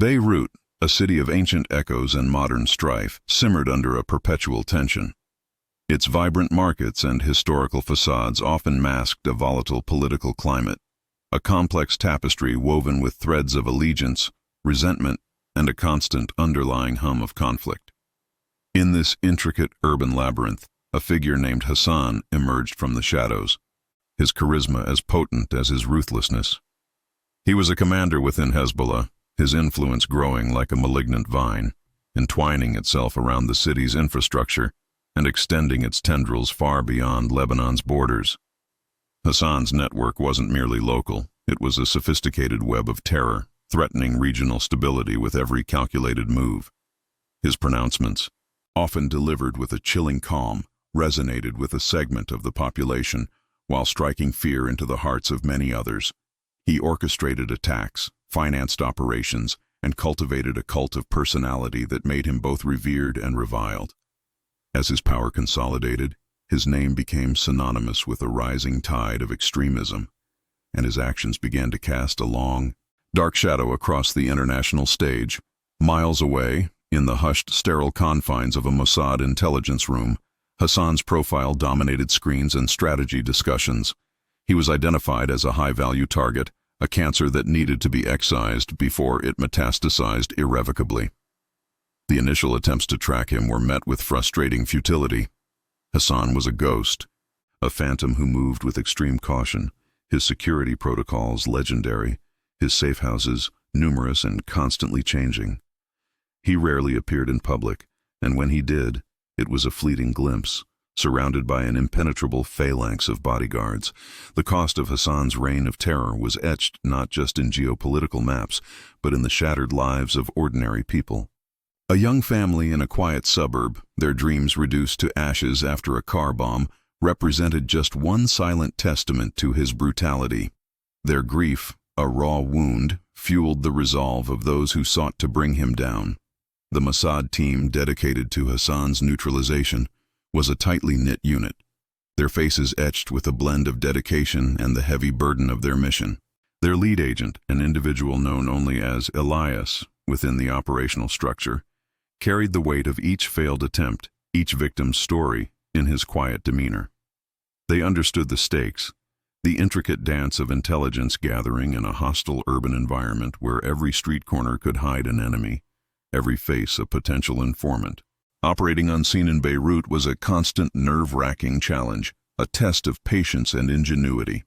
Beirut, a city of ancient echoes and modern strife, simmered under a perpetual tension. Its vibrant markets and historical facades often masked a volatile political climate, a complex tapestry woven with threads of allegiance, resentment, and a constant underlying hum of conflict. In this intricate urban labyrinth, a figure named Hassan emerged from the shadows, his charisma as potent as his ruthlessness. He was a commander within Hezbollah, his influence growing like a malignant vine, entwining itself around the city's infrastructure and extending its tendrils far beyond Lebanon's borders. Hassan's network wasn't merely local, it was a sophisticated web of terror, threatening regional stability with every calculated move. His pronouncements, often delivered with a chilling calm, resonated with a segment of the population, while striking fear into the hearts of many others. He orchestrated attacks, financed operations, and cultivated a cult of personality that made him both revered and reviled. As his power consolidated, his name became synonymous with a rising tide of extremism, and his actions began to cast a long, dark shadow across the international stage. Miles away, in the hushed, sterile confines of a Mossad intelligence room, Hassan's profile dominated screens and strategy discussions. He was identified as a high-value target, a cancer that needed to be excised before it metastasized irrevocably. The initial attempts to track him were met with frustrating futility. Hassan was a ghost, a phantom who moved with extreme caution, his security protocols legendary, his safe houses numerous and constantly changing. He rarely appeared in public, and when he did, it was a fleeting glimpse, surrounded by an impenetrable phalanx of bodyguards. The cost of Hassan's reign of terror was etched not just in geopolitical maps, but in the shattered lives of ordinary people. A young family in a quiet suburb, their dreams reduced to ashes after a car bomb, represented just one silent testament to his brutality. Their grief, a raw wound, fueled the resolve of those who sought to bring him down. The Mossad team dedicated to Hassan's neutralization was a tightly knit unit, their faces etched with a blend of dedication and the heavy burden of their mission. Their lead agent, an individual known only as Elias within the operational structure, carried the weight of each failed attempt, each victim's story, in his quiet demeanor. They understood the stakes, the intricate dance of intelligence gathering in a hostile urban environment where every street corner could hide an enemy, every face a potential informant. Operating unseen in Beirut was a constant nerve-wracking challenge, a test of patience and ingenuity.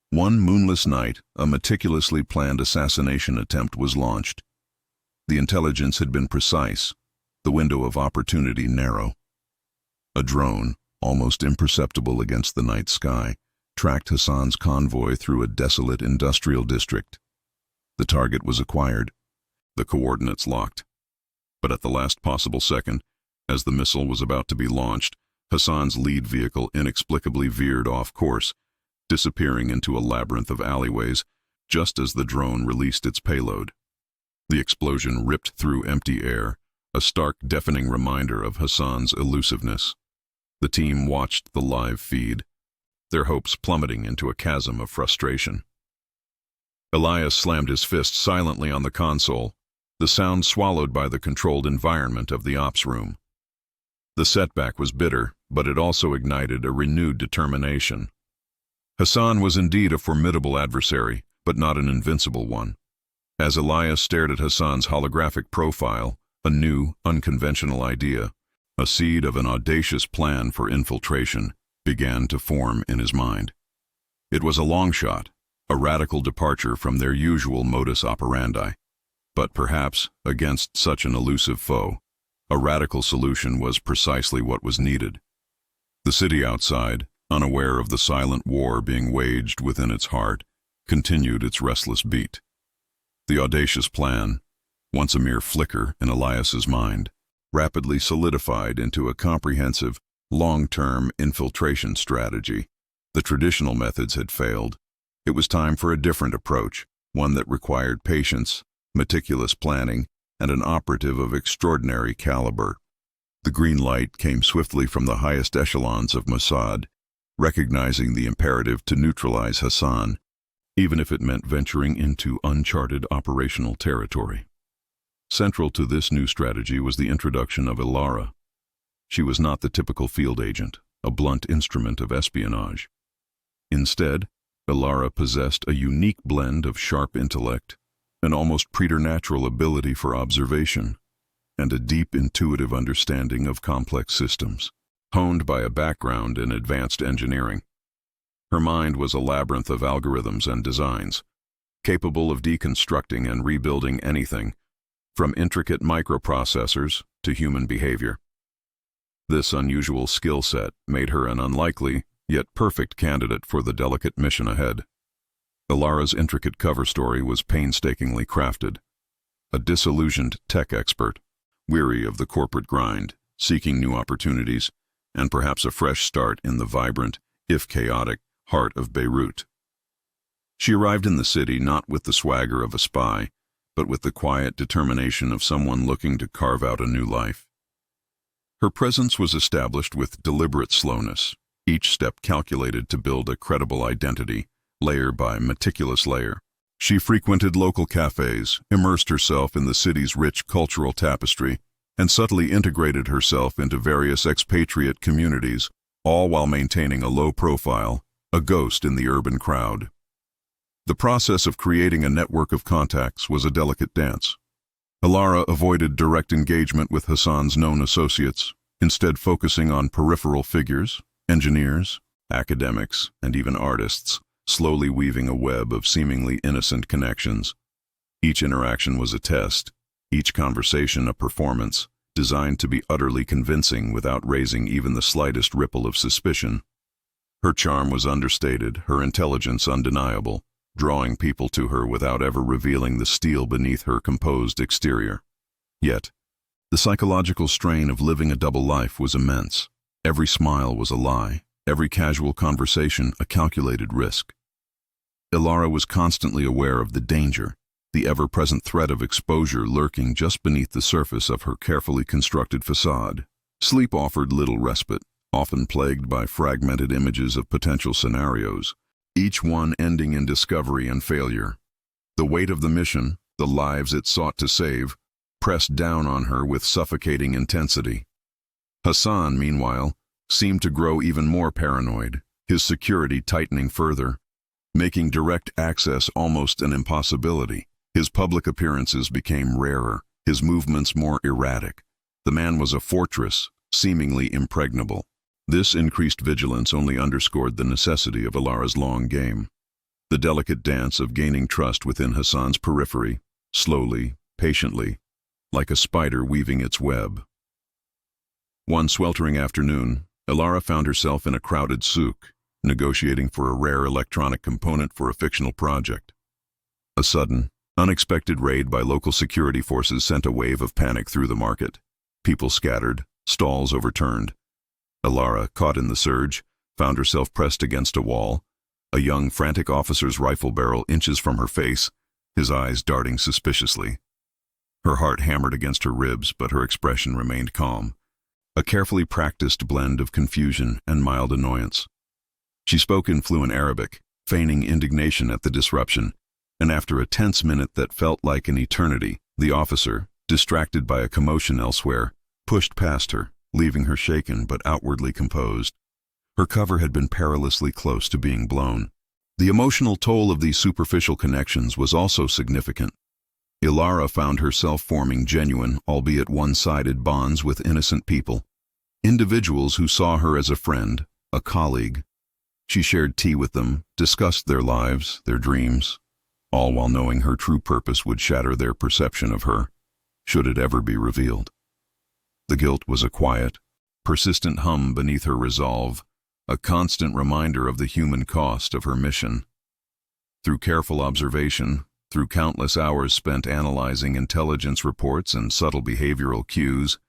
One moonless night, a meticulously planned assassination attempt was launched. The intelligence had been precise, the window of opportunity narrow. A drone, almost imperceptible against the night sky, tracked Hassan's convoy through a desolate industrial district. The target was acquired, the coordinates locked. But at the last possible second, as the missile was about to be launched, Hassan's lead vehicle inexplicably veered off course, disappearing into a labyrinth of alleyways just as the drone released its payload. The explosion ripped through empty air, a stark, deafening reminder of Hassan's elusiveness. The team watched the live feed, their hopes plummeting into a chasm of frustration. Elias slammed his fist silently on the console, the sound swallowed by the controlled environment of the ops room. The setback was bitter, but it also ignited a renewed determination. Hassan was indeed a formidable adversary, but not an invincible one. As Elias stared at Hassan's holographic profile, a new, unconventional idea, a seed of an audacious plan for infiltration, began to form in his mind. It was a long shot, a radical departure from their usual modus operandi. But perhaps, against such an elusive foe, a radical solution was precisely what was needed. The city outside, unaware of the silent war being waged within its heart, continued its restless beat. The audacious plan, once a mere flicker in Elias's mind, rapidly solidified into a comprehensive, long-term infiltration strategy. The traditional methods had failed. It was time for a different approach, one that required patience, meticulous planning, and an operative of extraordinary caliber. The green light came swiftly from the highest echelons of Mossad, recognizing the imperative to neutralize Hassan. even if it meant venturing into uncharted operational territory. Central to this new strategy was the introduction of Ilara. She was not the typical field agent, a blunt instrument of espionage. Instead, Ilara possessed a unique blend of sharp intellect, an almost preternatural ability for observation, and a deep intuitive understanding of complex systems, honed by a background in advanced engineering. Her mind was a labyrinth of algorithms and designs, capable of deconstructing and rebuilding anything, from intricate microprocessors to human behavior. This unusual skill set made her an unlikely, yet perfect candidate for the delicate mission ahead. Ilara's intricate cover story was painstakingly crafted. A disillusioned tech expert, weary of the corporate grind, seeking new opportunities, and perhaps a fresh start in the vibrant, if chaotic, heart of Beirut. She arrived in the city not with the swagger of a spy, but with the quiet determination of someone looking to carve out a new life. Her presence was established with deliberate slowness, each step calculated to build a credible identity, layer by meticulous layer. She frequented local cafes, immersed herself in the city's rich cultural tapestry, and subtly integrated herself into various expatriate communities, all while maintaining a low profile, a ghost in the urban crowd. The process of creating a network of contacts was a delicate dance. Ilara avoided direct engagement with Hassan's known associates, instead focusing on peripheral figures, engineers, academics, and even artists, slowly weaving a web of seemingly innocent connections. Each interaction was a test, each conversation a performance, designed to be utterly convincing without raising even the slightest ripple of suspicion. Her charm was understated, her intelligence undeniable, drawing people to her without ever revealing the steel beneath her composed exterior. Yet, the psychological strain of living a double life was immense. Every smile was a lie, every casual conversation a calculated risk. Ilara was constantly aware of the danger, the ever-present threat of exposure lurking just beneath the surface of her carefully constructed facade. Sleep offered little respite, often plagued by fragmented images of potential scenarios, each one ending in discovery and failure. The weight of the mission, the lives it sought to save, pressed down on her with suffocating intensity. Hassan, meanwhile, seemed to grow even more paranoid, his security tightening further, making direct access almost an impossibility. His public appearances became rarer, his movements more erratic. The man was a fortress, seemingly impregnable. This increased vigilance only underscored the necessity of Ilara's long game. The delicate dance of gaining trust within Hassan's periphery, slowly, patiently, like a spider weaving its web. One sweltering afternoon, Ilara found herself in a crowded souk, negotiating for a rare electronic component for a fictional project. A sudden, unexpected raid by local security forces sent a wave of panic through the market. People scattered, stalls overturned. Ilara, caught in the surge, found herself pressed against a wall, a young, frantic officer's rifle barrel inches from her face, his eyes darting suspiciously. Her heart hammered against her ribs, but her expression remained calm, a carefully practiced blend of confusion and mild annoyance. She spoke in fluent Arabic, feigning indignation at the disruption, and after a tense minute that felt like an eternity, the officer, distracted by a commotion elsewhere, pushed past her, leaving her shaken but outwardly composed. Her cover had been perilously close to being blown. The emotional toll of these superficial connections was also significant. Ilara found herself forming genuine, albeit one-sided bonds with innocent people, individuals who saw her as a friend, a colleague. She shared tea with them, discussed their lives, their dreams, all while knowing her true purpose would shatter their perception of her, should it ever be revealed. The guilt was a quiet, persistent hum beneath her resolve, a constant reminder of the human cost of her mission. Through careful observation, through countless hours spent analyzing intelligence reports and subtle behavioral cues,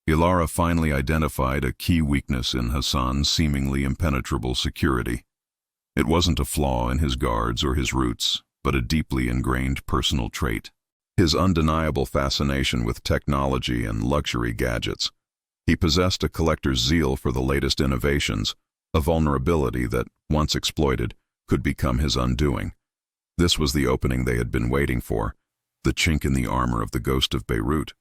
Ilara finally identified a key weakness in Hassan's seemingly impenetrable security. It wasn't a flaw in his guards or his roots, but a deeply ingrained personal trait. His undeniable fascination with technology and luxury gadgets. He possessed a collector's zeal for the latest innovations, a vulnerability that, once exploited, could become his undoing. This was the opening they had been waiting for, the chink in the armor of the ghost of Beirut.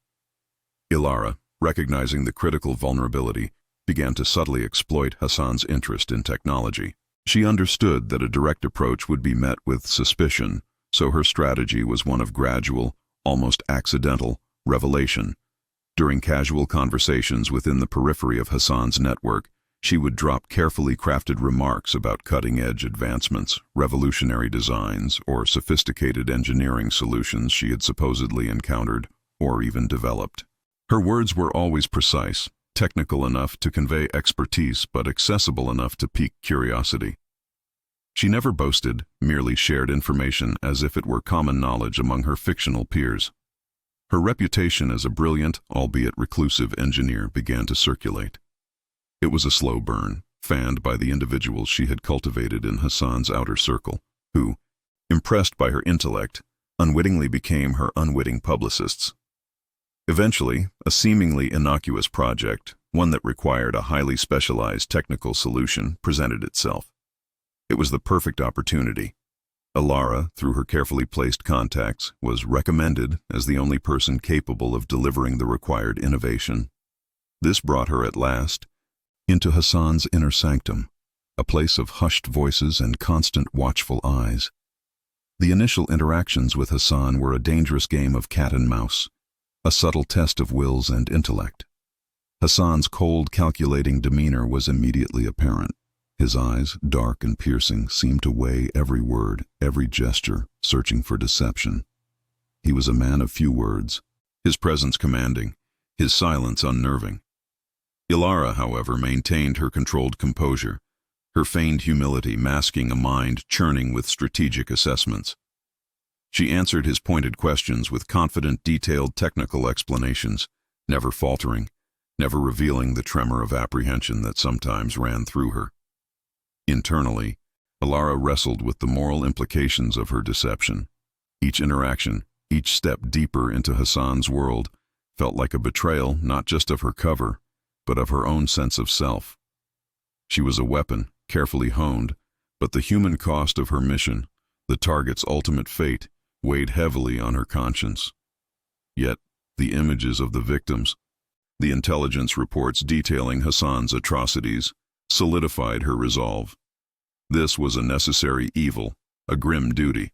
Ilara, recognizing the critical vulnerability, began to subtly exploit Hassan's interest in technology. She understood that a direct approach would be met with suspicion, so her strategy was one of gradual, almost accidental, revelation. During casual conversations within the periphery of Hassan's network, she would drop carefully crafted remarks about cutting-edge advancements, revolutionary designs, or sophisticated engineering solutions she had supposedly encountered or even developed. Her words were always precise, technical enough to convey expertise but accessible enough to pique curiosity. She never boasted, merely shared information as if it were common knowledge among her fictional peers. Her reputation as a brilliant, albeit reclusive engineer began to circulate. It was a slow burn, fanned by the individuals she had cultivated in Hassan's outer circle, who, impressed by her intellect, unwittingly became her unwitting publicists. Eventually, a seemingly innocuous project, one that required a highly specialized technical solution, presented itself. It was the perfect opportunity. Ilara, through her carefully placed contacts, was recommended as the only person capable of delivering the required innovation. This brought her at last into Hassan's inner sanctum, a place of hushed voices and constant watchful eyes. The initial interactions with Hassan were a dangerous game of cat and mouse, a subtle test of wills and intellect. Hassan's cold, calculating demeanor was immediately apparent. His eyes, dark and piercing, seemed to weigh every word, every gesture, searching for deception. He was a man of few words, his presence commanding, his silence unnerving. Ilara, however, maintained her controlled composure, her feigned humility masking a mind churning with strategic assessments. She answered his pointed questions with confident, detailed technical explanations, never faltering, never revealing the tremor of apprehension that sometimes ran through her. Internally, Ilara wrestled with the moral implications of her deception. Each interaction, each step deeper into Hassan's world, felt like a betrayal not just of her cover, but of her own sense of self. She was a weapon, carefully honed, but the human cost of her mission, the target's ultimate fate, weighed heavily on her conscience. Yet, the images of the victims, the intelligence reports detailing Hassan's atrocities, solidified her resolve. This was a necessary evil, a grim duty.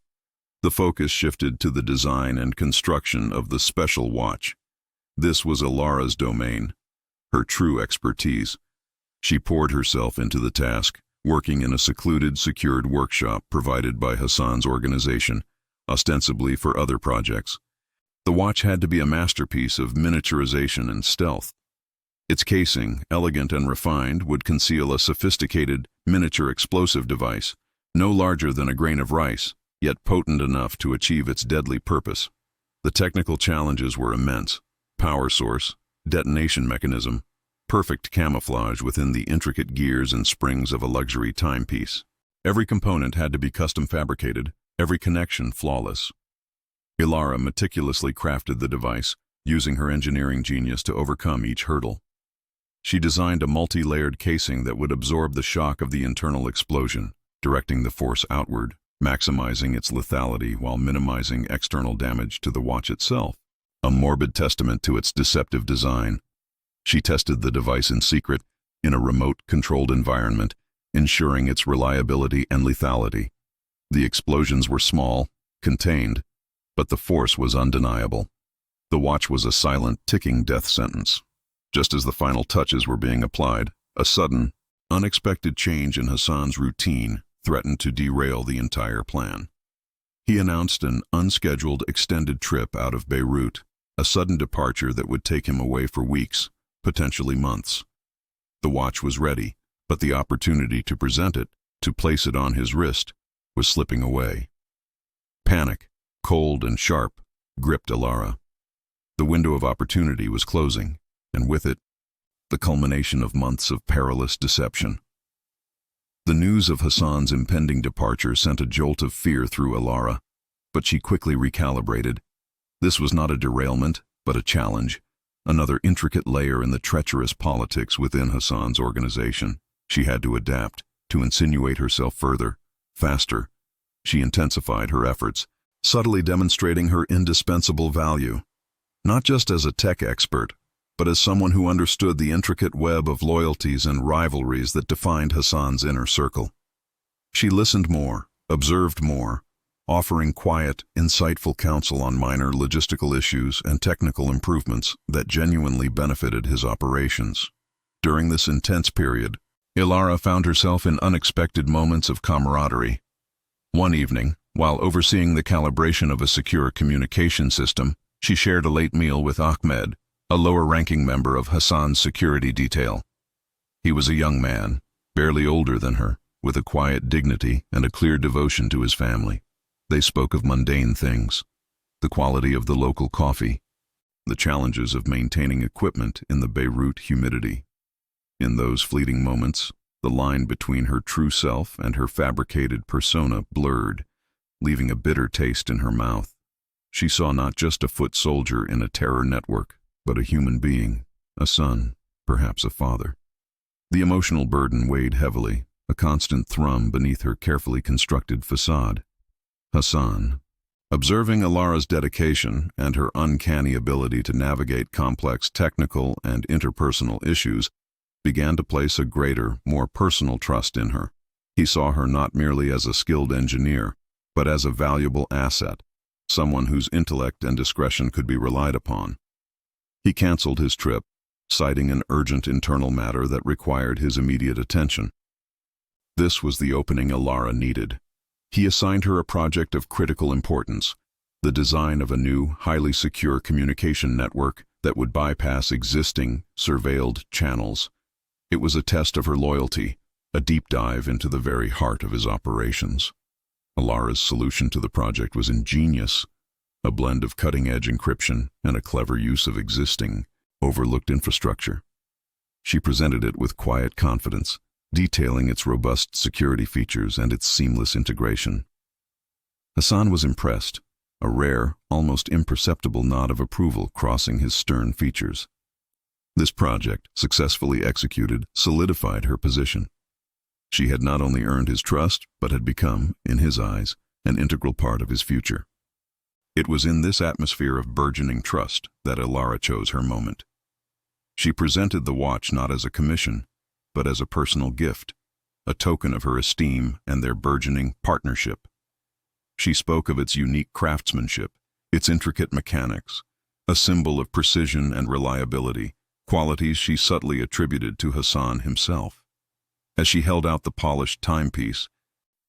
The focus shifted to the design and construction of the special watch. This was Ilara's domain, her true expertise. She poured herself into the task, working in a secluded, secured workshop provided by Hassan's organization, ostensibly for other projects. The watch had to be a masterpiece of miniaturization and stealth. Its casing, elegant and refined, would conceal a sophisticated, miniature explosive device, no larger than a grain of rice, yet potent enough to achieve its deadly purpose. The technical challenges were immense: power source, detonation mechanism, perfect camouflage within the intricate gears and springs of a luxury timepiece. Every component had to be custom fabricated, every connection flawless. Ilara meticulously crafted the device, using her engineering genius to overcome each hurdle. She designed a multi-layered casing that would absorb the shock of the internal explosion, directing the force outward, maximizing its lethality while minimizing external damage to the watch itself. A morbid testament to its deceptive design. She tested the device in secret, in a remote, controlled environment, ensuring its reliability and lethality. The explosions were small, contained, but the force was undeniable. The watch was a silent, ticking death sentence. Just as the final touches were being applied, a sudden, unexpected change in Hassan's routine threatened to derail the entire plan. He announced an unscheduled extended trip out of Beirut, a sudden departure that would take him away for weeks, potentially months. The watch was ready, but the opportunity to present it, to place it on his wrist, was slipping away. Panic, cold and sharp, gripped Ilara. The window of opportunity was closing, and with it, the culmination of months of perilous deception. The news of Hassan's impending departure sent a jolt of fear through Ilara, but she quickly recalibrated. This was not a derailment, but a challenge, another intricate layer in the treacherous politics within Hassan's organization. She had to adapt, to insinuate herself further, faster, She intensified her efforts, subtly demonstrating her indispensable value, not just as a tech expert, but as someone who understood the intricate web of loyalties and rivalries that defined Hassan's inner circle. She listened more, observed more, offering quiet, insightful counsel on minor logistical issues and technical improvements that genuinely benefited his operations. During this intense period, Ilara found herself in unexpected moments of camaraderie. One evening, while overseeing the calibration of a secure communication system, she shared a late meal with Ahmed, a lower-ranking member of Hassan's security detail. He was a young man, barely older than her, with a quiet dignity and a clear devotion to his family. They spoke of mundane things, the quality of the local coffee, the challenges of maintaining equipment in the Beirut humidity. In those fleeting moments, the line between her true self and her fabricated persona blurred, leaving a bitter taste in her mouth. She saw not just a foot soldier in a terror network, but a human being, a son, perhaps a father. The emotional burden weighed heavily, a constant thrum beneath her carefully constructed facade. Hassan, observing Ilara's dedication and her uncanny ability to navigate complex technical and interpersonal issues, began to place a greater, more personal trust in her. He saw her not merely as a skilled engineer, but as a valuable asset, someone whose intellect and discretion could be relied upon. He canceled his trip, citing an urgent internal matter that required his immediate attention. This was the opening Ilara needed. He assigned her a project of critical importance, the design of a new, highly secure communication network that would bypass existing, surveilled channels. It was a test of her loyalty, a deep dive into the very heart of his operations. Ilara's solution to the project was ingenious, a blend of cutting-edge encryption and a clever use of existing, overlooked infrastructure. She presented it with quiet confidence, detailing its robust security features and its seamless integration. Hassan was impressed, a rare, almost imperceptible nod of approval crossing his stern features. This project, successfully executed, solidified her position. She had not only earned his trust, but had become, in his eyes, an integral part of his future. It was in this atmosphere of burgeoning trust that Ilara chose her moment. She presented the watch not as a commission, but as a personal gift, a token of her esteem and their burgeoning partnership. She spoke of its unique craftsmanship, its intricate mechanics, a symbol of precision and reliability, qualities she subtly attributed to Hassan himself. As she held out the polished timepiece,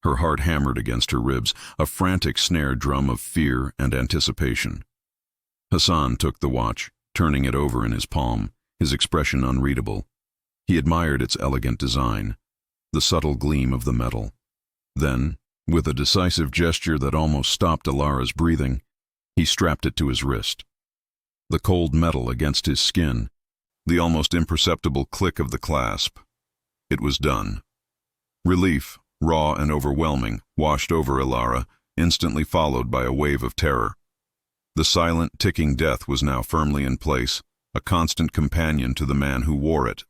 her heart hammered against her ribs, a frantic snare drum of fear and anticipation. Hassan took the watch, turning it over in his palm, his expression unreadable. He admired its elegant design, the subtle gleam of the metal. Then, with a decisive gesture that almost stopped Ilara's breathing, he strapped it to his wrist. The cold metal against his skin, the almost imperceptible click of the clasp. It was done. Relief, raw and overwhelming, washed over Ilara, instantly followed by a wave of terror. The silent, ticking death was now firmly in place, a constant companion to the man who wore it.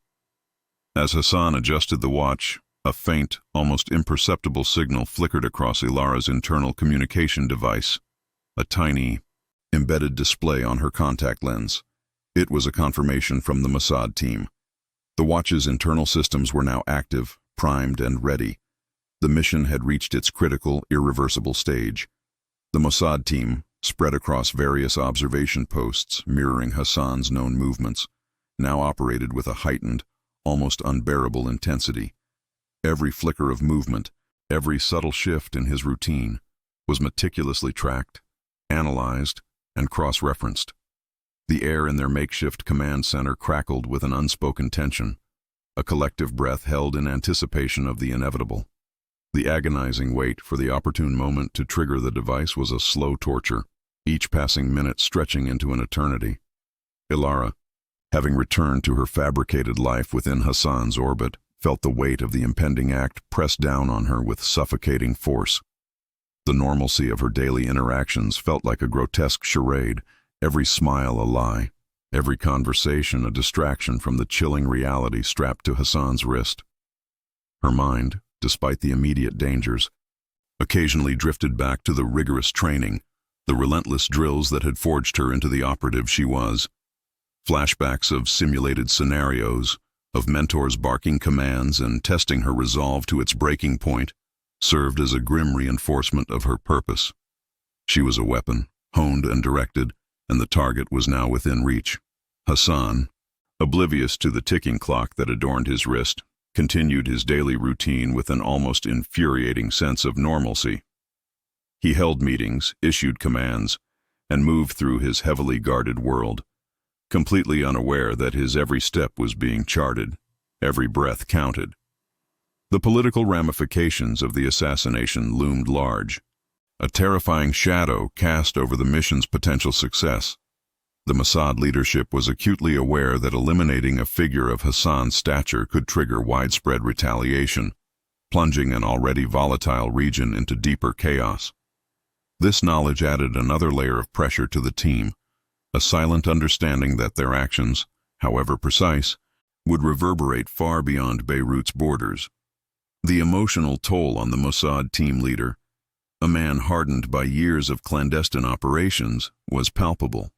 As Hassan adjusted the watch, a faint, almost imperceptible signal flickered across Ilara's internal communication device, a tiny, embedded display on her contact lens. It was a confirmation from the Mossad team. The watch's internal systems were now active, primed, and ready. The mission had reached its critical, irreversible stage. The Mossad team, spread across various observation posts mirroring Hassan's known movements, now operated with a heightened, almost unbearable intensity. Every flicker of movement, every subtle shift in his routine, was meticulously tracked, analyzed, and cross-referenced. The air in their makeshift command center crackled with an unspoken tension, a collective breath held in anticipation of the inevitable. The agonizing wait for the opportune moment to trigger the device was a slow torture, each passing minute stretching into an eternity. Ilara, having returned to her fabricated life within Hassan's orbit, felt the weight of the impending act press down on her with suffocating force. The normalcy of her daily interactions felt like a grotesque charade, every smile a lie, every conversation a distraction from the chilling reality strapped to Hassan's wrist. Her mind, despite the immediate dangers, occasionally drifted back to the rigorous training, the relentless drills that had forged her into the operative she was. Flashbacks of simulated scenarios, of mentors barking commands and testing her resolve to its breaking point, served as a grim reinforcement of her purpose. She was a weapon, honed and directed, and the target was now within reach. Hassan, oblivious to the ticking clock that adorned his wrist, continued his daily routine with an almost infuriating sense of normalcy. He held meetings, issued commands, and moved through his heavily guarded world, completely unaware that his every step was being charted, every breath counted. The political ramifications of the assassination loomed large, a terrifying shadow cast over the mission's potential success. The Mossad leadership was acutely aware that eliminating a figure of Hassan's stature could trigger widespread retaliation, plunging an already volatile region into deeper chaos. This knowledge added another layer of pressure to the team, a silent understanding that their actions, however precise, would reverberate far beyond Beirut's borders. The emotional toll on the Mossad team leader, a man hardened by years of clandestine operations, was palpable.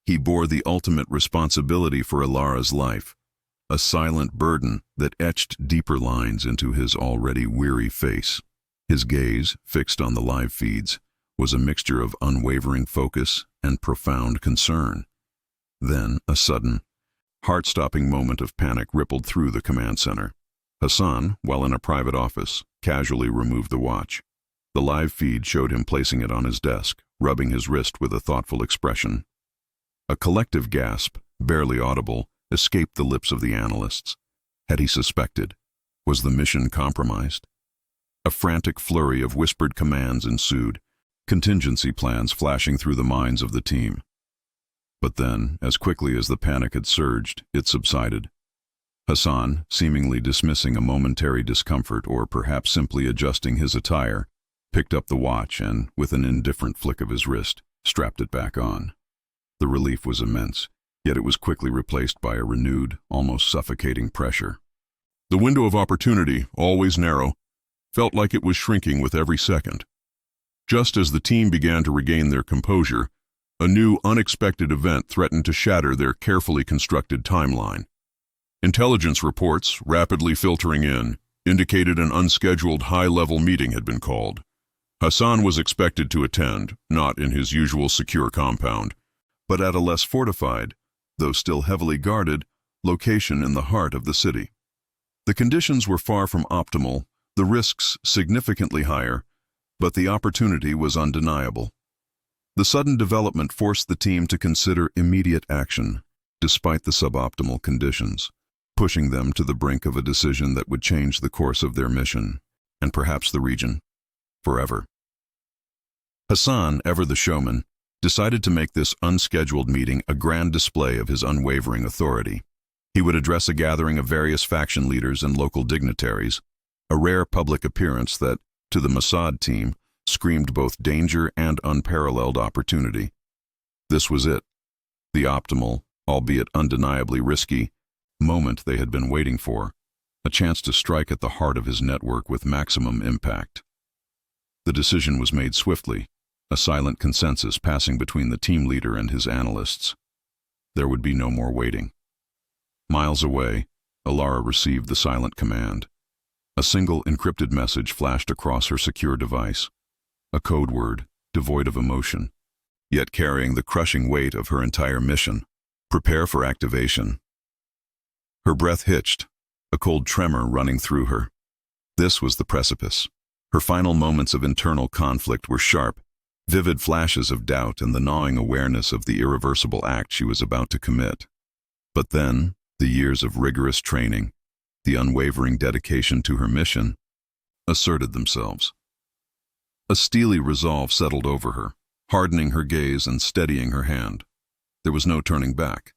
He bore the ultimate responsibility for Alara's life, a silent burden that etched deeper lines into his already weary face. His gaze, fixed on the live feeds, was a mixture of unwavering focus and profound concern. Then, a sudden, heart-stopping moment of panic rippled through the command center. Hassan, while in a private office, casually removed the watch. The live feed showed him placing it on his desk, rubbing his wrist with a thoughtful expression. A collective gasp, barely audible, escaped the lips of the analysts. Had he suspected? Was the mission compromised? A frantic flurry of whispered commands ensued, contingency plans flashing through the minds of the team. But then, as quickly as the panic had surged, it subsided. Hassan, seemingly dismissing a momentary discomfort or perhaps simply adjusting his attire, picked up the watch and, with an indifferent flick of his wrist, strapped it back on. The relief was immense, yet it was quickly replaced by a renewed, almost suffocating pressure. The window of opportunity, always narrow, felt like it was shrinking with every second. Just as the team began to regain their composure, a new, unexpected event threatened to shatter their carefully constructed timeline. Intelligence reports, rapidly filtering in, indicated an unscheduled high-level meeting had been called. Hassan was expected to attend, not in his usual secure compound, but at a less fortified, though still heavily guarded, location in the heart of the city. The conditions were far from optimal, the risks significantly higher, but the opportunity was undeniable. The sudden development forced the team to consider immediate action, despite the suboptimal conditions, pushing them to the brink of a decision that would change the course of their mission, and perhaps the region, forever. Hassan, ever the showman, decided to make this unscheduled meeting a grand display of his unwavering authority. He would address a gathering of various faction leaders and local dignitaries, a rare public appearance that, to the Mossad team, screamed both danger and unparalleled opportunity. This was it, the optimal, albeit undeniably risky, moment they had been waiting for, a chance to strike at the heart of his network with maximum impact. The decision was made swiftly, a silent consensus passing between the team leader and his analysts. There would be no more waiting. Miles away, Alara received the silent command. A single encrypted message flashed across her secure device, a code word devoid of emotion, yet carrying the crushing weight of her entire mission. Prepare for activation. Her breath hitched, a cold tremor running through her. This was the precipice. Her final moments of internal conflict were sharp, vivid flashes of doubt and the gnawing awareness of the irreversible act she was about to commit. But then, the years of rigorous training, the unwavering dedication to her mission, asserted themselves. A steely resolve settled over her, hardening her gaze and steadying her hand. There was no turning back.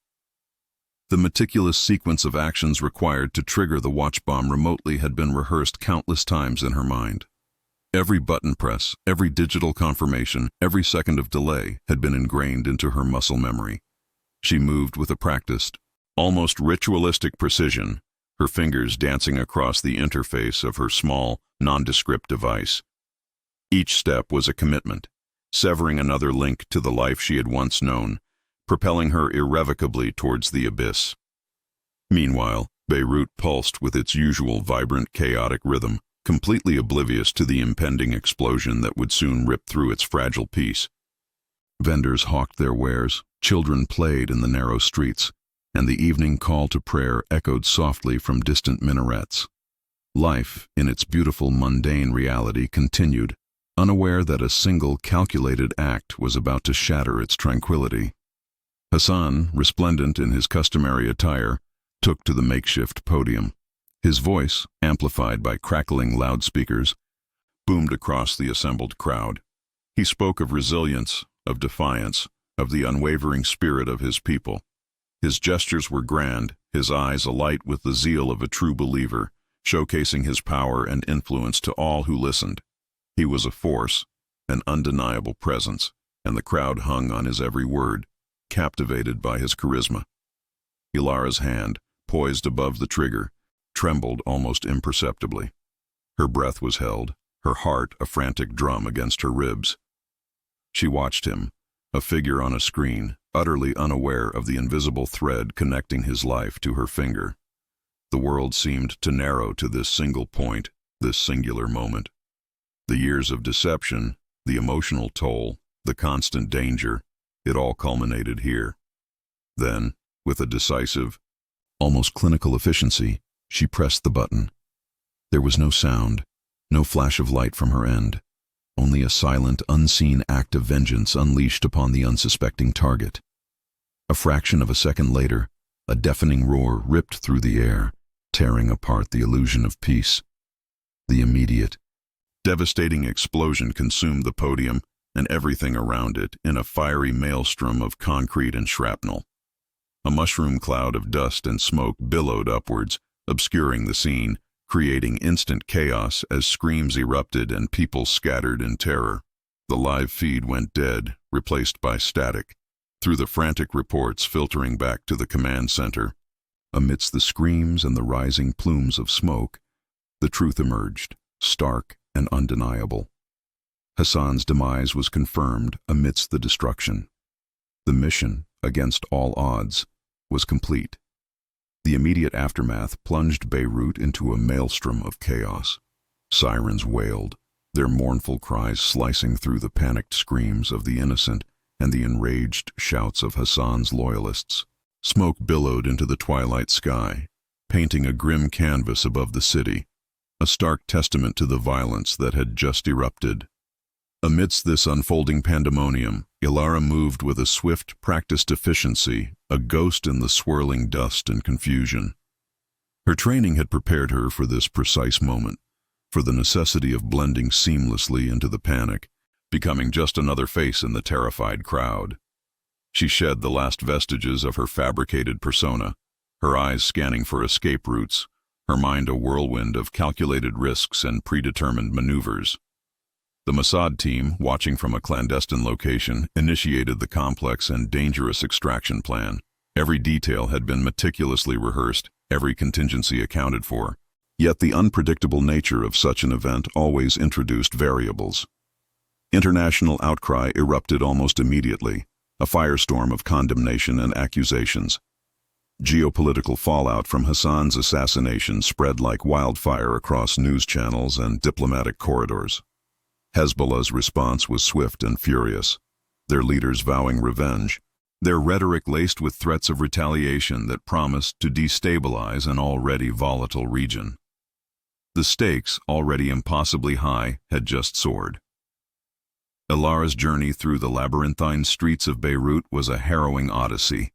The meticulous sequence of actions required to trigger the watch bomb remotely had been rehearsed countless times in her mind. Every button press, every digital confirmation, every second of delay had been ingrained into her muscle memory. She moved with a practiced, almost ritualistic precision, her fingers dancing across the interface of her small, nondescript device. Each step was a commitment, severing another link to the life she had once known, propelling her irrevocably towards the abyss. Meanwhile, Beirut pulsed with its usual vibrant, chaotic rhythm, completely oblivious to the impending explosion that would soon rip through its fragile peace. Vendors hawked their wares, children played in the narrow streets, and the evening call to prayer echoed softly from distant minarets. Life, in its beautiful mundane reality, continued, unaware that a single calculated act was about to shatter its tranquility. Hassan, resplendent in his customary attire, took to the makeshift podium. His voice, amplified by crackling loudspeakers, boomed across the assembled crowd. He spoke of resilience, of defiance, of the unwavering spirit of his people. His gestures were grand, his eyes alight with the zeal of a true believer, showcasing his power and influence to all who listened. He was a force, an undeniable presence, and the crowd hung on his every word, captivated by his charisma. Ilara's hand, poised above the trigger, trembled almost imperceptibly. Her breath was held, her heart a frantic drum against her ribs. She watched him, a figure on a screen, utterly unaware of the invisible thread connecting his life to her finger. The world seemed to narrow to this single point, this singular moment. The years of deception, the emotional toll, the constant danger, it all culminated here. Then, with a decisive, almost clinical efficiency, she pressed the button. There was no sound, no flash of light from her end, only a silent, unseen act of vengeance unleashed upon the unsuspecting target. A fraction of a second later, a deafening roar ripped through the air, tearing apart the illusion of peace. The immediate, devastating explosion consumed the podium and everything around it in a fiery maelstrom of concrete and shrapnel. A mushroom cloud of dust and smoke billowed upwards, obscuring the scene, creating instant chaos as screams erupted and people scattered in terror. The live feed went dead, replaced by static. Through the frantic reports filtering back to the command center, amidst the screams and the rising plumes of smoke, the truth emerged, stark and undeniable. Hassan's demise was confirmed amidst the destruction. The mission, against all odds, was complete. The immediate aftermath plunged Beirut into a maelstrom of chaos. Sirens wailed, their mournful cries slicing through the panicked screams of the innocent and the enraged shouts of Hassan's loyalists. Smoke billowed into the twilight sky, painting a grim canvas above the city, a stark testament to the violence that had just erupted. Amidst this unfolding pandemonium, Ilara moved with a swift, practiced efficiency, a ghost in the swirling dust and confusion. Her training had prepared her for this precise moment, for the necessity of blending seamlessly into the panic, becoming just another face in the terrified crowd. She shed the last vestiges of her fabricated persona, her eyes scanning for escape routes, her mind a whirlwind of calculated risks and predetermined maneuvers. The Mossad team, watching from a clandestine location, initiated the complex and dangerous extraction plan. Every detail had been meticulously rehearsed, every contingency accounted for. Yet the unpredictable nature of such an event always introduced variables. International outcry erupted almost immediately, a firestorm of condemnation and accusations. Geopolitical fallout from Hassan's assassination spread like wildfire across news channels and diplomatic corridors. Hezbollah's response was swift and furious, their leaders vowing revenge, their rhetoric laced with threats of retaliation that promised to destabilize an already volatile region. The stakes, already impossibly high, had just soared. Ilara's journey through the labyrinthine streets of Beirut was a harrowing odyssey.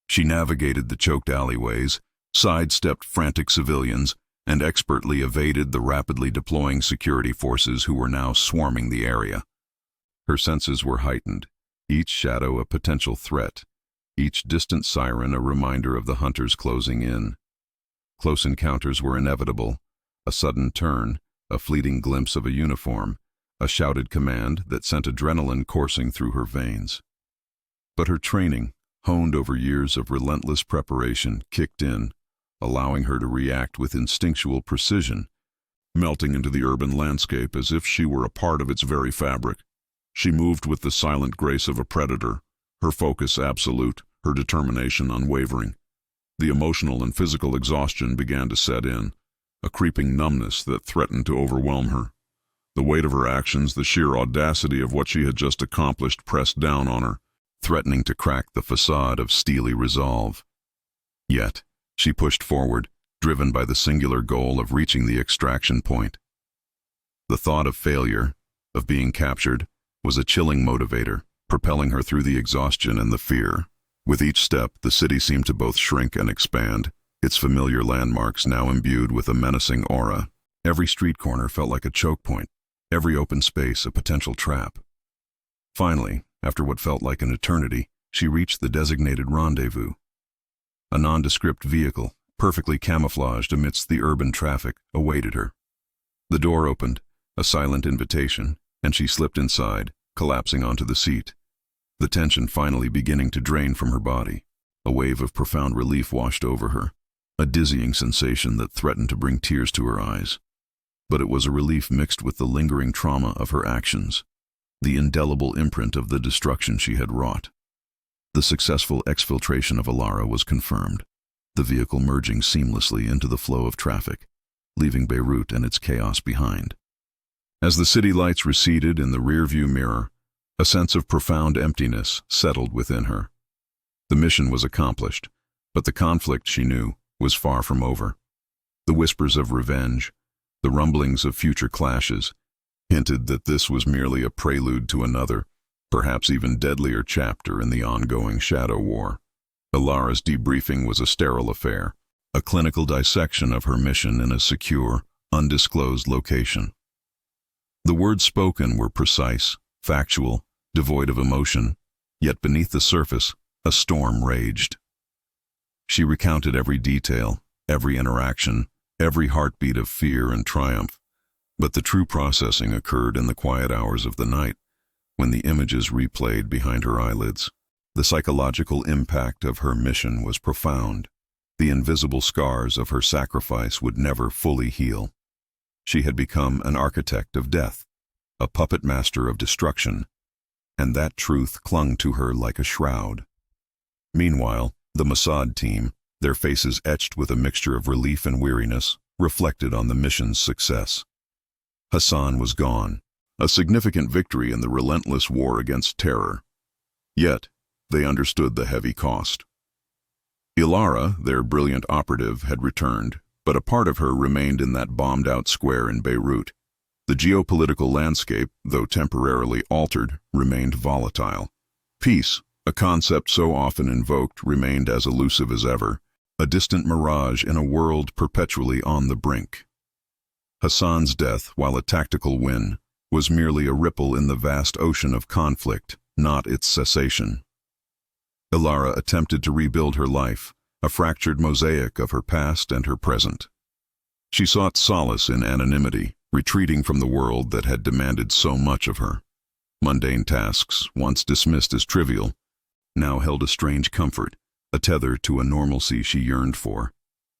She navigated the choked alleyways, sidestepped frantic civilians, and expertly evaded the rapidly deploying security forces who were now swarming the area. Her senses were heightened, each shadow a potential threat, each distant siren a reminder of the hunters closing in. Close encounters were inevitable, a sudden turn, a fleeting glimpse of a uniform, a shouted command that sent adrenaline coursing through her veins. But her training, honed over years of relentless preparation, kicked in, allowing her to react with instinctual precision, melting into the urban landscape as if she were a part of its very fabric. She moved with the silent grace of a predator, her focus absolute, her determination unwavering. The emotional and physical exhaustion began to set in, a creeping numbness that threatened to overwhelm her. The weight of her actions, the sheer audacity of what she had just accomplished pressed down on her, threatening to crack the facade of steely resolve. Yet, she pushed forward, driven by the singular goal of reaching the extraction point. The thought of failure, of being captured, was a chilling motivator, propelling her through the exhaustion and the fear. With each step, the city seemed to both shrink and expand, its familiar landmarks now imbued with a menacing aura. Every street corner felt like a choke point, every open space a potential trap. Finally, after what felt like an eternity, she reached the designated rendezvous. A nondescript vehicle, perfectly camouflaged amidst the urban traffic, awaited her. The door opened, a silent invitation, and she slipped inside, collapsing onto the seat. The tension finally beginning to drain from her body. A wave of profound relief washed over her, a dizzying sensation that threatened to bring tears to her eyes. But it was a relief mixed with the lingering trauma of her actions, the indelible imprint of the destruction she had wrought. The successful exfiltration of Alara was confirmed, the vehicle merging seamlessly into the flow of traffic, leaving Beirut and its chaos behind. As the city lights receded in the rearview mirror, a sense of profound emptiness settled within her. The mission was accomplished, but the conflict, she knew, was far from over. The whispers of revenge, the rumblings of future clashes, hinted that this was merely a prelude to another, perhaps even deadlier chapter in the ongoing shadow war. Alara's debriefing was a sterile affair, a clinical dissection of her mission in a secure, undisclosed location. The words spoken were precise, factual, devoid of emotion, yet beneath the surface, a storm raged. She recounted every detail, every interaction, every heartbeat of fear and triumph, but the true processing occurred in the quiet hours of the night, when the images replayed behind her eyelids. The psychological impact of her mission was profound. The invisible scars of her sacrifice would never fully heal. She had become an architect of death, a puppet master of destruction, and that truth clung to her like a shroud. Meanwhile, the Mossad team, their faces etched with a mixture of relief and weariness, reflected on the mission's success. Hassan was gone, a significant victory in the relentless war against terror. Yet, they understood the heavy cost. Alara, their brilliant operative, had returned, but a part of her remained in that bombed-out square in Beirut. The geopolitical landscape, though temporarily altered, remained volatile. Peace, a concept so often invoked, remained as elusive as ever, a distant mirage in a world perpetually on the brink. Hassan's death, while a tactical win, was merely a ripple in the vast ocean of conflict, not its cessation. Alara attempted to rebuild her life, a fractured mosaic of her past and her present. She sought solace in anonymity, retreating from the world that had demanded so much of her. Mundane tasks, once dismissed as trivial, now held a strange comfort, a tether to a normalcy she yearned for.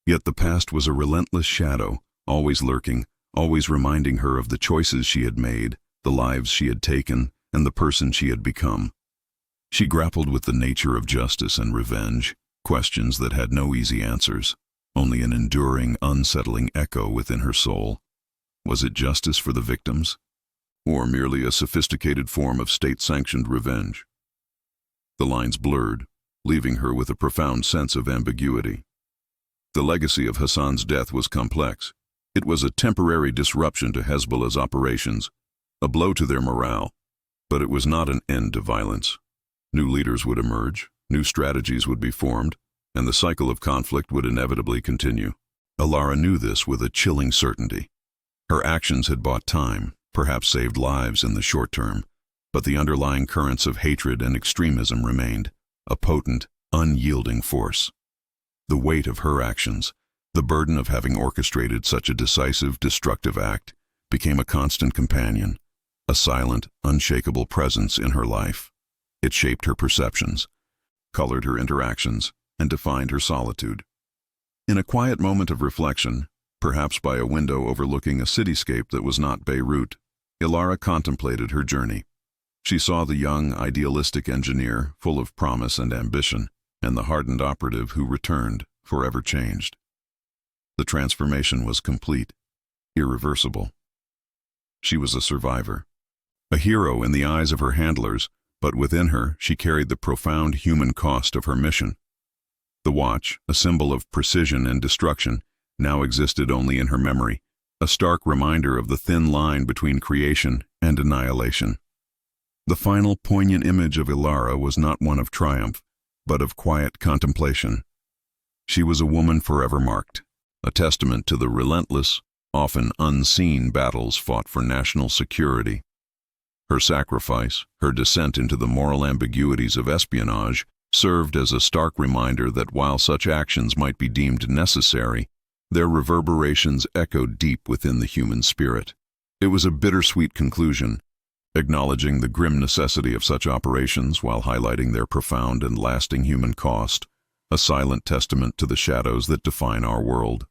Yet the past was a relentless shadow, always lurking, always reminding her of the choices she had made, the lives she had taken, and the person she had become. She grappled with the nature of justice and revenge, questions that had no easy answers, only an enduring, unsettling echo within her soul. Was it justice for the victims, or merely a sophisticated form of state-sanctioned revenge? The lines blurred, leaving her with a profound sense of ambiguity. The legacy of Hassan's death was complex. It was a temporary disruption to Hezbollah's operations, a blow to their morale, but it was not an end to violence. New leaders would emerge, new strategies would be formed, and the cycle of conflict would inevitably continue. Alara knew this with a chilling certainty. Her actions had bought time, perhaps saved lives in the short term, but the underlying currents of hatred and extremism remained, a potent, unyielding force. The weight of her actions, the burden of having orchestrated such a decisive, destructive act, became a constant companion, a silent, unshakable presence in her life. It shaped her perceptions, colored her interactions, and defined her solitude. In a quiet moment of reflection, perhaps by a window overlooking a cityscape that was not Beirut, Ilara contemplated her journey. She saw the young, idealistic engineer, full of promise and ambition, and the hardened operative who returned, forever changed. The transformation was complete, irreversible. She was a survivor, a hero in the eyes of her handlers, but within her she carried the profound human cost of her mission. The watch, a symbol of precision and destruction, now existed only in her memory, a stark reminder of the thin line between creation and annihilation. The final poignant image of Ilara was not one of triumph, but of quiet contemplation. She was a woman forever marked, a testament to the relentless, often unseen battles fought for national security. Her sacrifice, her descent into the moral ambiguities of espionage, served as a stark reminder that while such actions might be deemed necessary, their reverberations echoed deep within the human spirit. It was a bittersweet conclusion, acknowledging the grim necessity of such operations while highlighting their profound and lasting human cost, a silent testament to the shadows that define our world.